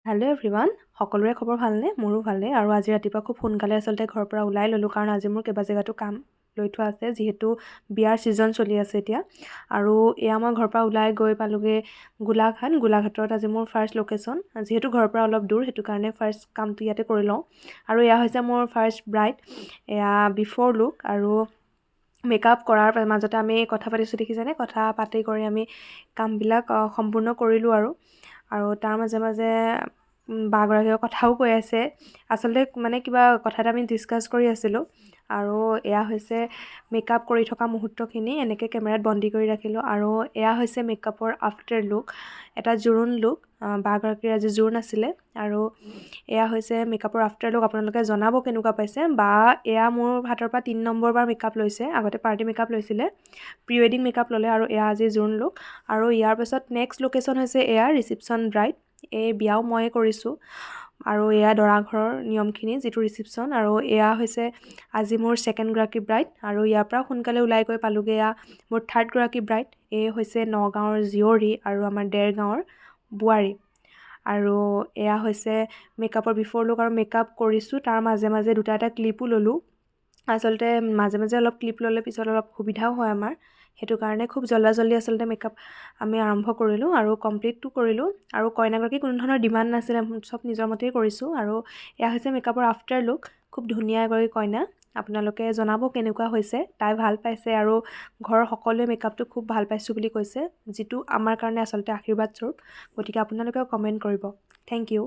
Hello' everyone, সকলোৰে খবৰ ভালনে? মোৰো ভালেই। আৰু আজি ৰাতিপুৱা খুব সোনকালে আচলতে ঘৰৰ পৰা ওলাই ল'লোঁ, কাৰণ আজি মোৰ কেইবা জেগাতো কাম লৈ থোৱা আছে, যিহেতু বিয়াৰ ছিজন চলি আছে এতিয়া। আৰু এয়া মই ঘৰৰ পৰা ওলাই গৈ পালোঁগৈ গোলাঘাটত আজি মোৰ ফাৰ্ষ্ট লোকেশ্যন। যিহেতু ঘৰৰ পৰা অলপ দূৰ, সেইটো কাৰণে ফাৰ্ষ্ট কামটো ইয়াতে কৰি লওঁ। আৰু এয়া হৈছে মোৰ ফাৰ্ষ্ট ব্ৰাইড, এয়া বিফ'ৰ লুক। আৰু মেকআপ কৰাৰ মাজতে আমি কথা পাতিছোঁ, দেখিছেনে? কথা পাতি কৰি আমি কামবিলাক সম্পূৰ্ণ কৰিলোঁ। আৰু তাৰ মাজে মাজে বাগৰাকীয়ে কথাও কৈ আছে। আচলতে কিবা কথা এটা আমি ডিছকাছ কৰি আছিলোঁ। আৰু এয়া হৈছে মেকআপ কৰি থকা মুহূৰ্তখিনি এনেকৈ কেমেৰাত বন্দী কৰি ৰাখিলোঁ। আৰু এয়া হৈছে মেকআপৰ আফটাৰ লুক, এটা জোৰোণ লুক। বাগৰাকীৰ আজি জোৰোণ আছিলে। আৰু এয়া হৈছে মেকআপৰ আফটাৰ লুক। আপোনালোকে জনাব কেনেকুৱা পাইছে। বা এয়া মোৰ হাতৰ পৰা 3 নম্বৰ বাৰ মেকআপ লৈছে। আগতে পাৰ্টি মেকআপ লৈছিলে, প্ৰি ৱেডিং মেকআপ ল'লে, আৰু এয়া আজি জোৰোণ লুক। আৰু ইয়াৰ পাছত নেক্সট লোকেশ্যন হৈছে এয়া ৰিচিপশ্যন ব্ৰাইড। এই বিয়াও ময়ে কৰিছোঁ। আৰু এয়া দৰা ঘৰৰ নিয়মখিনি, যিটো ৰিচিপশ্যন। আৰু এয়া হৈছে আজি মোৰ ছেকেণ্ডগৰাকী ব্ৰাইড। আৰু ইয়াৰ পৰা সোনকালে ওলাই গৈ পালোঁগৈ এয়া মোৰ থাৰ্ডগৰাকী ব্ৰাইড। এই হৈছে নগাঁৱৰ জীয়ৰী আৰু আমাৰ দেৰগাঁৱৰ বোৱাৰী। আৰু এয়া হৈছে মেকআপৰ বিফ'ৰ লুক। আৰু মেকআপ কৰিছোঁ, তাৰ মাজে মাজে দুটা এটা ক্লিপো ল'লোঁ। আচলতে মাজে মাজে অলপ ক্লিপ ল'লে পিছত অলপ সুবিধাও হয় আমাৰ। সেইটো কাৰণে খুব জল্দি আচলতে মেকআপ আমি আৰম্ভ কৰিলোঁ আৰু কমপ্লিটটো কৰিলোঁ। আৰু কইনাগৰাকী কোনো ধৰণৰ ডিমাণ্ড নাছিলে, চব নিজৰ মতেই কৰিছোঁ। আৰু এয়া হৈছে মেকআপৰ আফটাৰ লুক। খুব ধুনীয়া এগৰাকী কইনা। আপোনালোকে জনাব কেনেকুৱা হৈছে। তাই ভাল পাইছে আৰু ঘৰৰ সকলোৱে মেকআপটো খুব ভাল পাইছোঁ বুলি কৈছে, যিটো আমাৰ কাৰণে আচলতে আশীৰ্বাদ স্বৰূপ। গতিকে আপোনালোকেও কমেণ্ট কৰিব। Thank U.